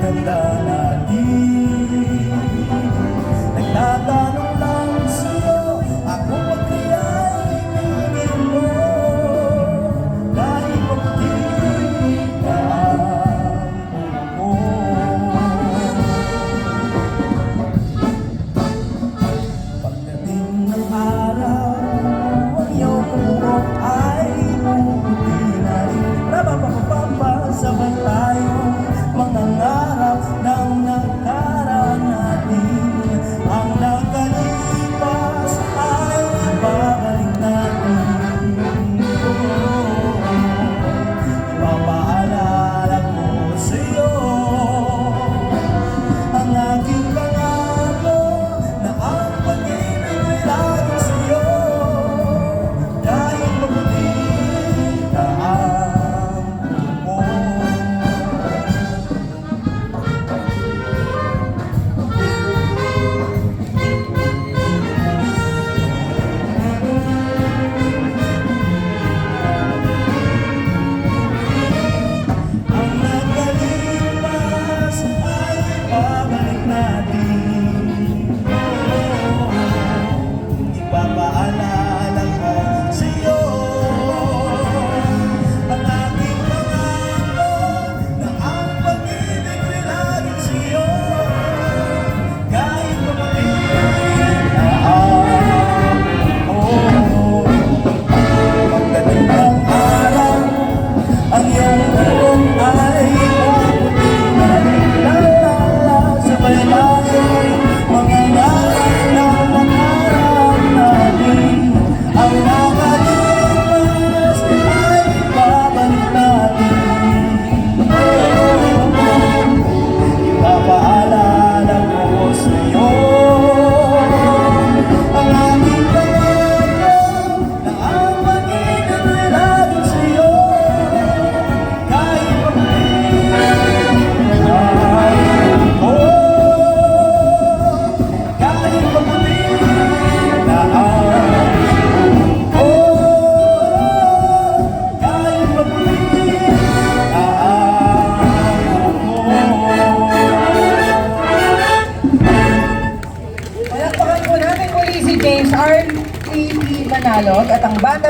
ganda natin. Nagtatanong lang sa'yo, ako ba kaya'y ibigin mo? Kahit maputi ka ako. Pagdating ng araw, ang iyong buhok ay puputi na rin. Sabay tayong mangangarap ng nakaraan natin. Ang nakalipas ay babalik natin. Ipapaalala ko sa'yo ang aking pangako na ang pag-ibig ay lagi sa'yo. Kahit maputi ka James R.P.P. Manalog at ang banda